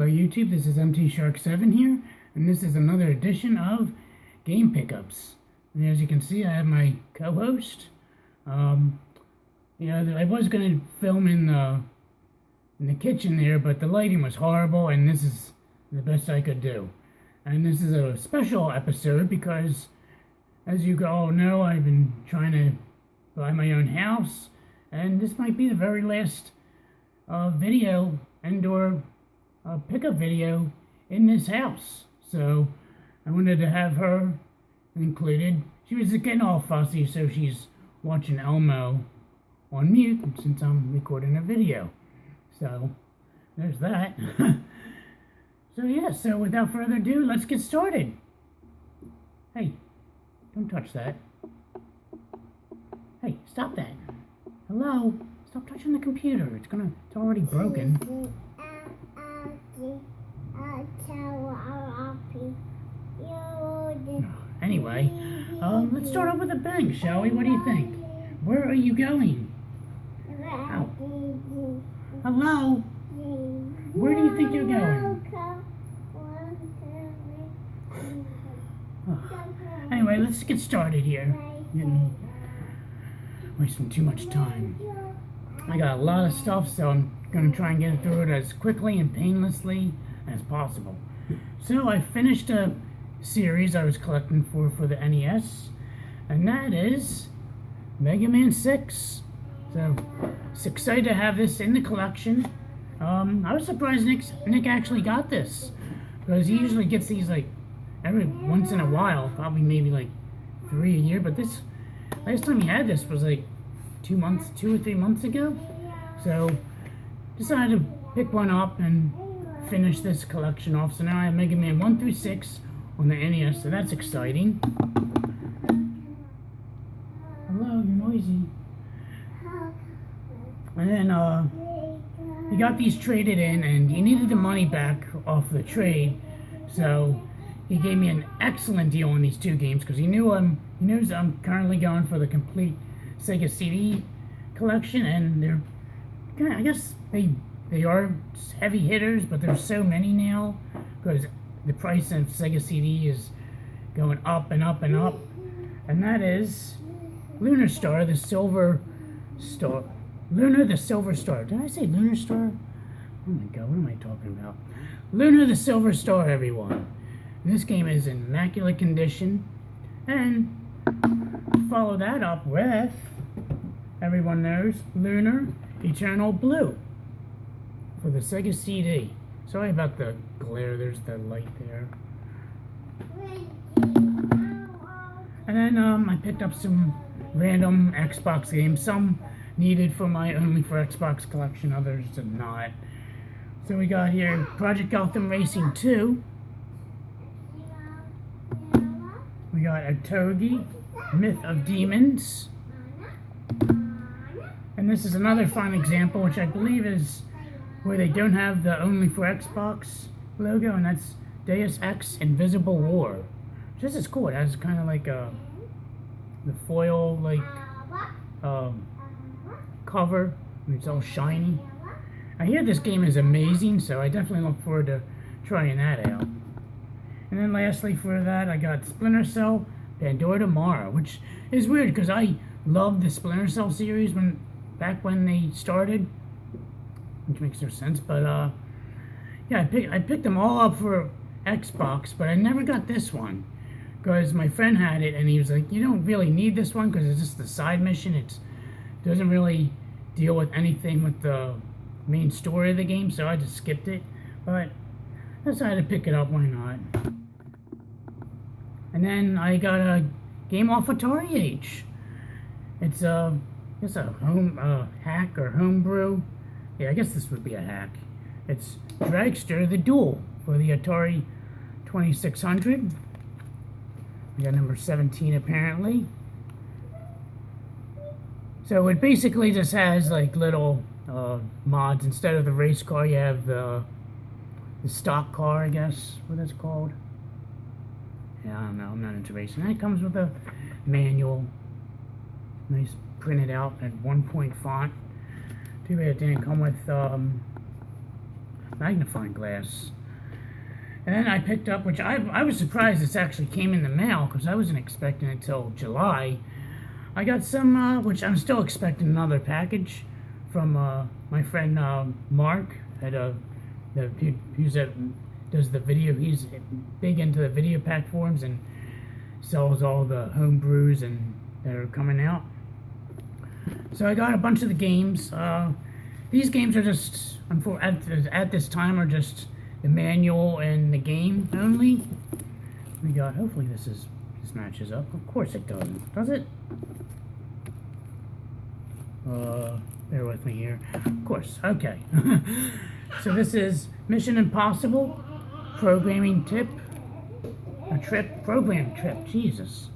YouTube, this is MT Shark 7 here, and this is another edition of Game Pickups. And as you can see, I have my co-host. I was going to film in the kitchen there, but the lighting was horrible, and this is the best I could do. And this is a special episode because, as you all know, I've been trying to buy my own house, and this might be the very last video and/or pickup video in this house. So I wanted to have her included. She was getting all fussy, so she's watching Elmo on mute since I'm recording a video. So there's that. So without further ado, let's get started. Hey, don't touch that. Hey, stop that. Hello? Stop touching the computer. It's already broken. Anyway, let's start off with a bang, shall we? What do you think? Where are you going? Ow. Hello? Where do you think you're going? Anyway, let's get started here. Wasting too much time. I got a lot of stuff, so I'm going to try and get through it as quickly and painlessly as possible. So I finished a series I was collecting for the NES, and that is Mega Man 6. So excited to have this in the collection. I was surprised Nick actually got this, because he usually gets these like every once in a while, probably maybe like 3 a year, but this last time he had this was like 2 or 3 months ago. So decided to pick one up and finish this collection off. So now I have Mega Man 1 through 6 on the NES, so that's exciting. Hello, you're noisy. And then he got these traded in, and he needed the money back off the trade, so he gave me an excellent deal on these 2 games because he knows I'm currently going for the complete Sega CD collection, and they're I guess they are heavy hitters, but there's so many now because the price of Sega CD is going up and up and up, and that is Lunar Star, the Silver Star. Lunar the Silver Star. Did I say Lunar Star? Oh my god, what am I talking about? Lunar the Silver Star, everyone. And this game is in immaculate condition, and follow that up with, everyone knows, Lunar Eternal Blue for the Sega CD. Sorry about the glare, there's the light there. And then I picked up some random Xbox games, some needed for my Only for Xbox collection, others did not. So we got here Project Gotham Racing 2. We got Otogi, Myth of Demons. And this is another fun example, which I believe is where they don't have the Only for Xbox logo, and that's Deus Ex Invisible War. This is cool. It has kind of like the foil cover, and it's all shiny. I hear this game is amazing, so I definitely look forward to trying that out. And then lastly for that, I got Splinter Cell Pandora Tomorrow, which is weird because I loved the Splinter Cell series back when they started, which makes no sense. But yeah, I picked them all up for Xbox, but I never got this one because my friend had it, and he was like, "You don't really need this one because it's just the side mission. It doesn't really deal with anything with the main story of the game," so I just skipped it. But I decided to pick it up. Why not? And then I got a game off Atari Age. It's a home hack or homebrew. Yeah, I guess this would be a hack. It's Dragster the Duel for the Atari 2600. We got number 17 apparently. So it basically just has like little mods. Instead of the race car, you have the stock car, I guess what it's called. Yeah, I don't know, I'm not into racing. And it comes with a manual. Nice printed out at 1-point font. Too bad it didn't come with magnifying glass. And then I picked up, which I was surprised this actually came in the mail because I wasn't expecting it till July. I got some, which I'm still expecting another package from my friend Mark at he's at does the video. He's big into the video pack forums and sells all the home brews and that are coming out. So I got a bunch of the games. These games are just at this time are just the manual and the game only. We got. Hopefully this matches up. Of course it doesn't. Does it? Bear with me here. Of course. Okay. So this is Mission Impossible programming tip. Program trip. Jesus.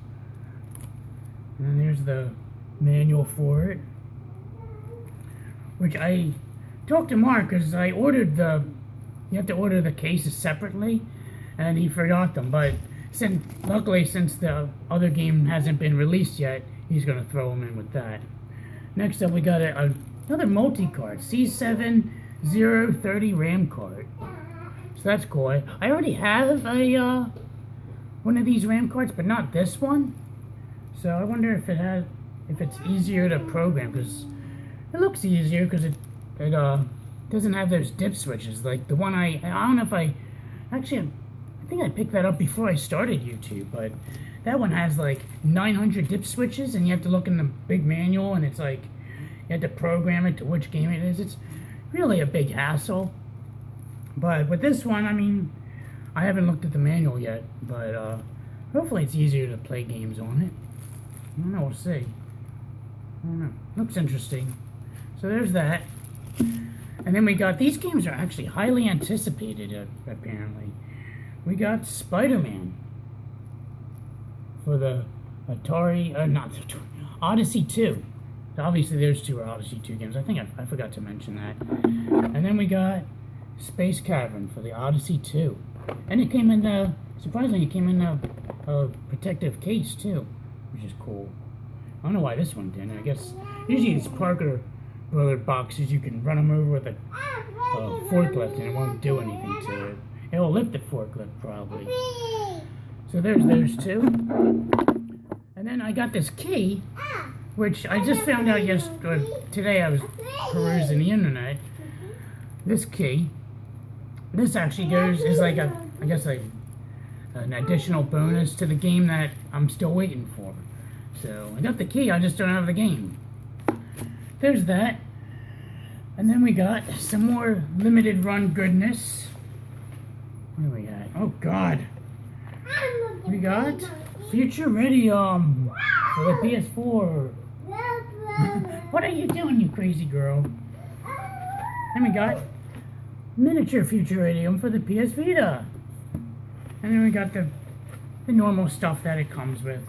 And then there's the manual for it, which I talked to Mark because I ordered you have to order the cases separately, and he forgot them. But luckily, since the other game hasn't been released yet, he's going to throw them in with that. Next up, we got another multi-card, C7030 RAM card. So that's cool. I already have one of these RAM cards, but not this one. So I wonder if it's easier to program, because it looks easier because it doesn't have those dip switches like the one I don't know if I think I picked that up before I started YouTube, but that one has like 900 dip switches and you have to look in the big manual and it's like you have to program it to which game it is. It's really a big hassle. But with this one, I mean, I haven't looked at the manual yet, but hopefully it's easier to play games on it. I don't know, we'll see. I don't know. Looks interesting. So there's that. And then we got, these games are actually highly anticipated, apparently. We got Spider-Man for the Atari, Odyssey 2. Obviously, there's two Odyssey 2 games. I think I forgot to mention that. And then we got Space Cavern for the Odyssey 2. And it came in, surprisingly, it came in a protective case, too, which is cool. I don't know why this one didn't. I guess usually these Parker Brother boxes, you can run them over with a forklift and it won't do anything to it. It'll lift the forklift, probably. So there's those two. And then I got this key, which I just found out today. I was perusing the internet. This key, this actually is like an additional bonus to the game that I'm still waiting for. So I got the key, I just don't have the game. There's that. And then we got some more limited run goodness. What do we got? Oh God. We got Futuridium for the PS4. What are you doing, you crazy girl? Then we got miniature Futuridium for the PS Vita. And then we got the normal stuff that it comes with.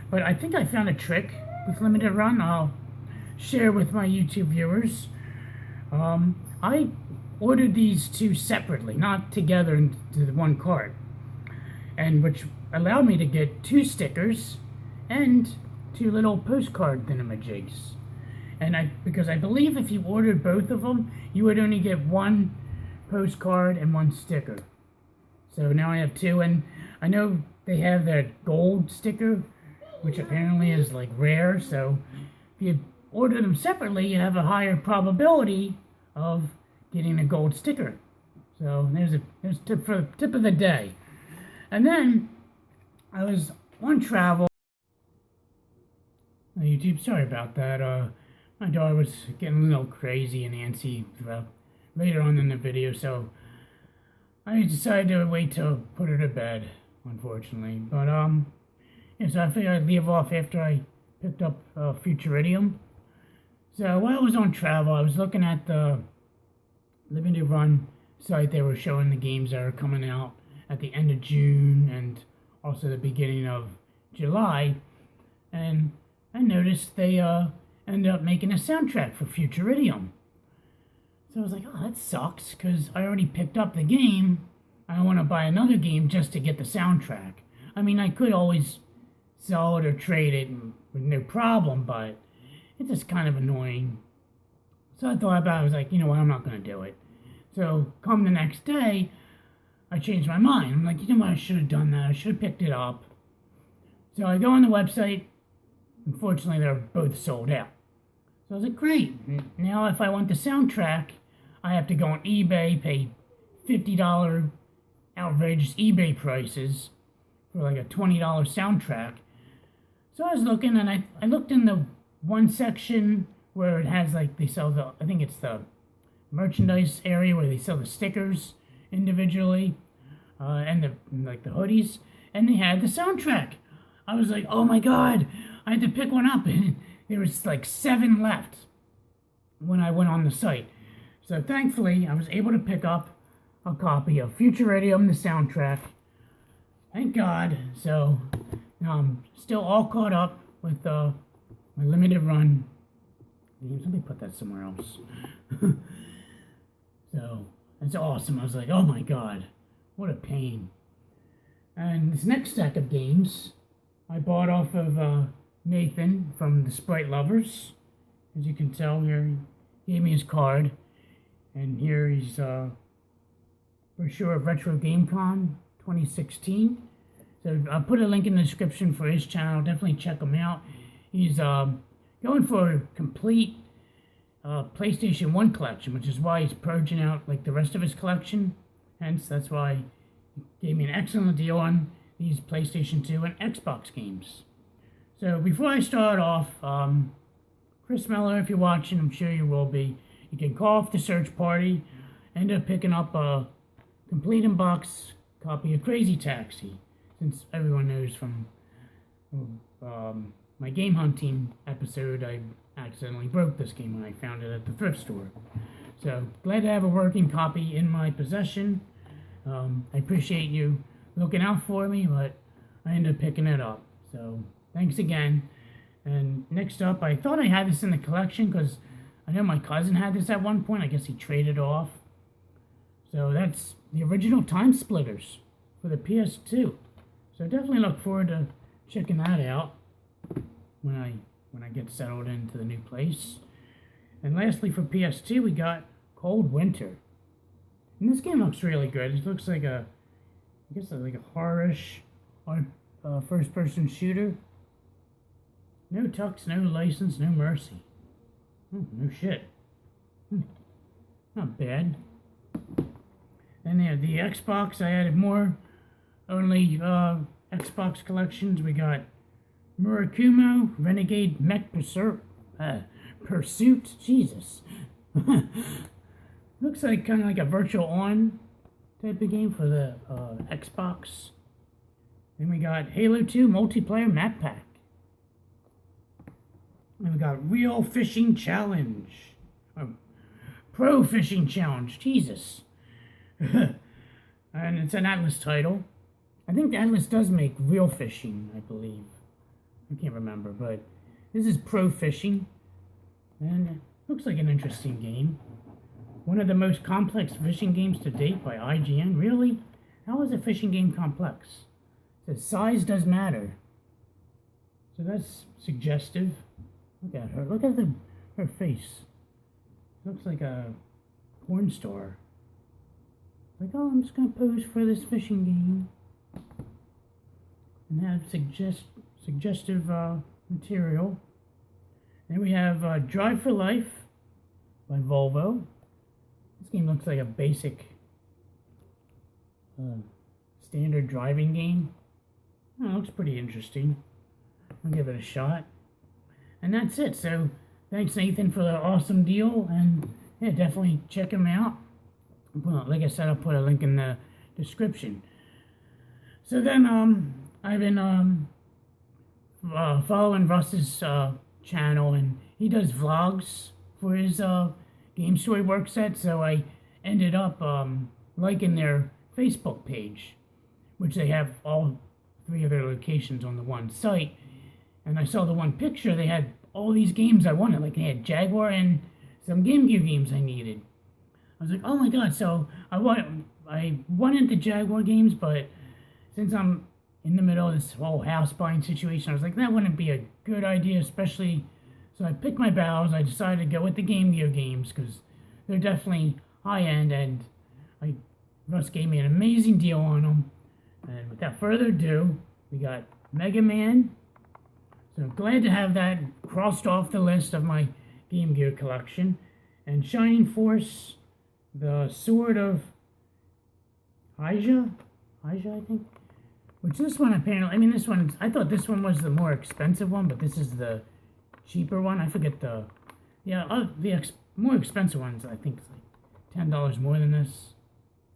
But I think I found a trick with limited run. I'll share with my YouTube viewers. I ordered these two separately, not together into the one cart, and which allowed me to get 2 stickers and 2 little postcard thingamajigs. And because I believe if you ordered both of them, you would only get 1 postcard and 1 sticker. So now I have 2, and I know they have that gold sticker, which apparently is like rare. So if you order them separately, you have a higher probability of getting a gold sticker. So there's tip of the day. And then I was on travel. YouTube, sorry about that. My daughter was getting a little crazy and antsy later on in the video, so I decided to wait to put her to bed, unfortunately. But yeah, so I figured I'd leave off after I picked up Futuridium. So while I was on travel, I was looking at the limited run site. They were showing the games that are coming out at the end of June and also the beginning of July, and I noticed they ended up making a soundtrack for Futuridium. So I was like, oh, that sucks, because I already picked up the game. I don't want to buy another game just to get the soundtrack. I mean, I could always sell it or trade it with no problem, but it's just kind of annoying. So I thought about it. I was like, you know what, I'm not going to do it. So come the next day, I changed my mind. I'm like, you know what, I should have done that. I should have picked it up. So I go on the website. Unfortunately, they're both sold out. So I was like, great. Now if I want the soundtrack, I have to go on eBay, pay $50 outrageous eBay prices for like a $20 soundtrack. So I was looking, and I looked in the one section where it has like, they sell the, I think it's the merchandise area where they sell the stickers individually, and the hoodies, and they had the soundtrack. I was like, oh my god, I had to pick one up, and there was like 7 left when I went on the site. So thankfully, I was able to pick up a copy of Futuradium, the soundtrack. Thank God. So I'm still all caught up with my limited run games. Let me put that somewhere else. So it's awesome. I was like, oh my god, what a pain. And this next stack of games I bought off of Nathan from the Sprite Lovers. As you can tell here, he gave me his card. And here he's brochure of Retro GameCon 2016. So I'll put a link in the description for his channel. Definitely check him out. He's going for a complete PlayStation 1 collection, which is why he's purging out like the rest of his collection. Hence, that's why he gave me an excellent deal on these PlayStation 2 and Xbox games. So before I start off, Chris Miller, if you're watching, I'm sure you will be, you can call off the search party. End up picking up a complete in-box copy of Crazy Taxi, since everyone knows from my game hunting episode, I accidentally broke this game when I found it at the thrift store. So glad to have a working copy in my possession. I appreciate you looking out for me, but I ended up picking it up. So thanks again. And next up, I thought I had this in the collection because I know my cousin had this at one point. I guess he traded off. So that's the original Time Splitters for the PS2. So definitely look forward to checking that out when I get settled into the new place. And lastly, for PS2, we got Cold Winter. And this game looks really good. It looks like I guess like a horror-ish first-person shooter. No tux, no license, no mercy. No shit. Not bad. Then they have the Xbox. I added more only Xbox collections. We got Murakumo, Renegade Mech Pursuit. Jesus. Looks like kind of like a virtual on type of game for the Xbox. Then we got Halo 2 Multiplayer Map Pack. And we got Real Fishing Challenge. Pro Fishing Challenge. Jesus. And it's an Atlas title. I think Atlas does make Real Fishing, I believe. I can't remember, but this is Pro Fishing. And it looks like an interesting game. One of the most complex fishing games to date by IGN. Really? How is a fishing game complex? It says size does matter. So that's suggestive. Look at her. Look at her face. Looks like a porn star. Like, oh, I'm just going to pose for this fishing game. And have suggestive material. Then we have Drive for Life by Volvo. This game looks like a basic standard driving game. Oh, it looks pretty interesting. I'll give it a shot. And that's it. So thanks, Nathan, for the awesome deal. And yeah, definitely check him out. Well, like I said, I'll put a link in the description. So then I've been following Russ's channel, and he does vlogs for his Game Story work set. So I ended up liking their Facebook page, which they have all 3 of their locations on the one site. And I saw the one picture, they had all these games I wanted. Like, they had Jaguar and some GameCube games I needed. I was like, oh my god. So I wanted the Jaguar games, but since I'm in the middle of this whole house buying situation, I was like, that wouldn't be a good idea, especially. So I picked my battles. I decided to go with the Game Gear games because they're definitely high end, and I Russ gave me an amazing deal on them. And without further ado, we got Mega Man. So glad to have that crossed off the list of my Game Gear collection. And Shining Force, the Sword of Hyjah, I think. Which this one apparently, I mean this one, I thought this one was the more expensive one, but this is the cheaper one. I forget the, more expensive ones, I think it's like $10 more than this,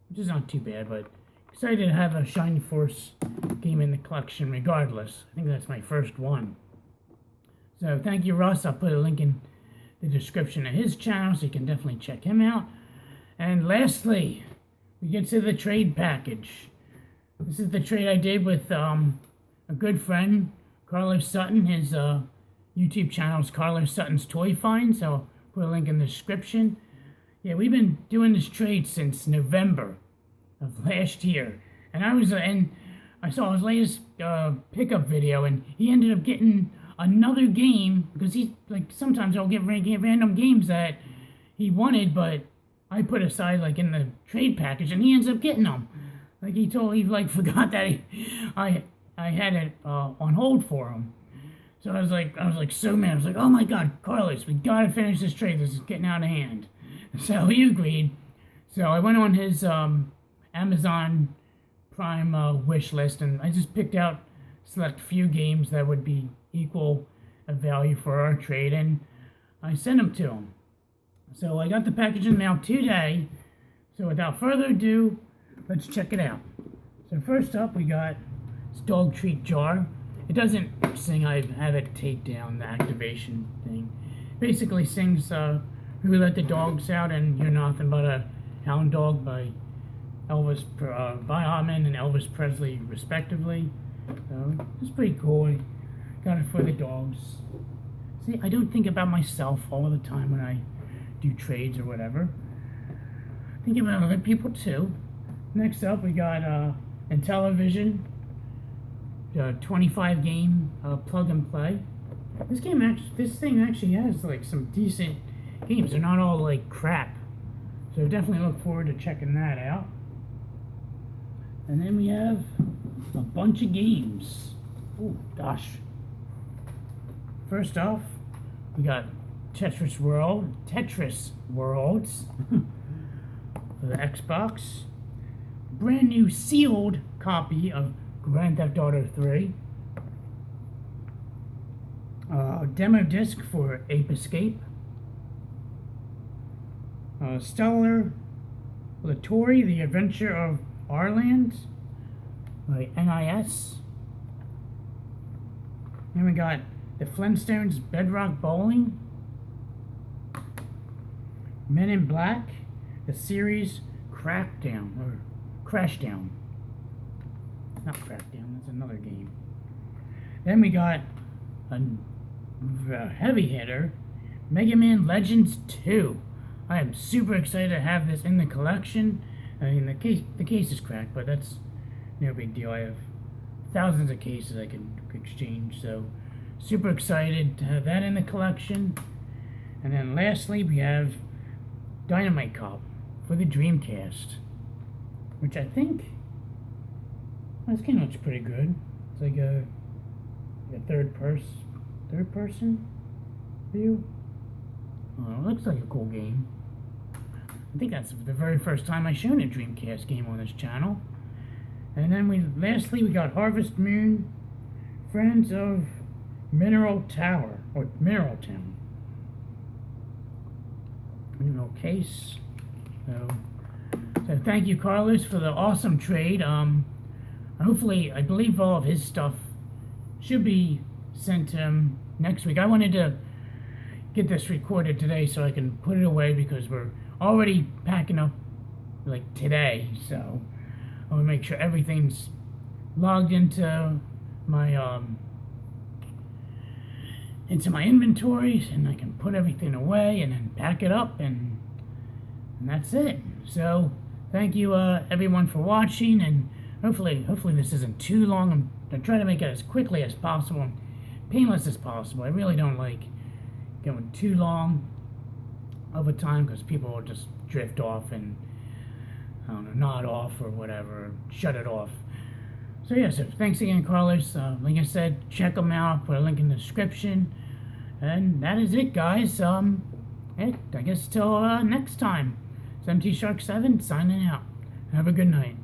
which is not too bad, but excited to have a Shining Force game in the collection regardless. I think that's my first one. So thank you, Russ. I'll put a link in the description of his channel, so you can definitely check him out. And lastly, we get to the trade package. This is the trade I did with a good friend, Carlos Sutton. His YouTube channel is Carlos Sutton's Toy Find, so I'll put a link in the description. Yeah, we've been doing this trade since November of last year, and I saw his latest pickup video, and he ended up getting another game, because he, like, sometimes I'll get random games that he wanted, but I put aside, like, in the trade package, and he ends up getting them. Like, he forgot that I had it on hold for him. So I was like so mad. I was like, oh my God, Carlos, we gotta finish this trade. This is getting out of hand. So he agreed. So I went on his Amazon Prime wish list, and I just picked out select few games that would be equal a value for our trade, and I sent them to him. So I got the package in the mail today. So without further ado, let's check it out. So first up, we got this dog treat jar. It doesn't sing. I have it taped down, the activation thing. Basically sings Who Let the Dogs Out and You're Nothing But a Hound Dog by by Ahman and Elvis Presley, respectively. So it's pretty cool. I got it for the dogs. See, I don't think about myself all the time when I do trades or whatever. I think about other people too. Next up, we got Intellivision, 25 game plug and play. This thing actually has like some decent games. They're not all like crap. So definitely look forward to checking that out. And then we have a bunch of games. Oh gosh. First off, we got Tetris Worlds for the Xbox. Brand new sealed copy of Grand Theft Auto 3. Demo disc for Ape Escape. Stellar Latori, The Adventure of Arland by NIS. Then we got the Flintstones Bedrock Bowling. Men in Black, the series Crashdown. Not Crackdown, that's another game. Then we got a heavy hitter, Mega Man Legends 2. I am super excited to have this in the collection. I mean, the case is cracked, but that's no big deal. I have thousands of cases I can exchange, so super excited to have that in the collection. And then lastly, we have Dynamite Cop for the Dreamcast, which I think, well, this game looks pretty good. It's like a third person view. It looks like a cool game. I think that's the very first time I've shown a Dreamcast game on this channel. And then lastly we got Harvest Moon, Friends of Mineral Tower, or Mineral Town. Mineral case. So thank you, Carlos, for the awesome trade. Hopefully, I believe all of his stuff should be sent to him next week. I wanted to get this recorded today so I can put it away, because we're already packing up like today, so I want to make sure everything's logged into my inventories, and I can put everything away and then pack it up, and that's it. So thank you everyone for watching, and hopefully this isn't too long. I'm trying to make it as quickly as possible and painless as possible. I really don't like going too long of a time, because people will just drift off, and I don't know, nod off or whatever, shut it off. So yeah, so thanks again, Carlos. Like I said, check them out. Put a link in the description. And that is it, guys. I guess till next time. It's MT Shark 7 signing out. Have a good night.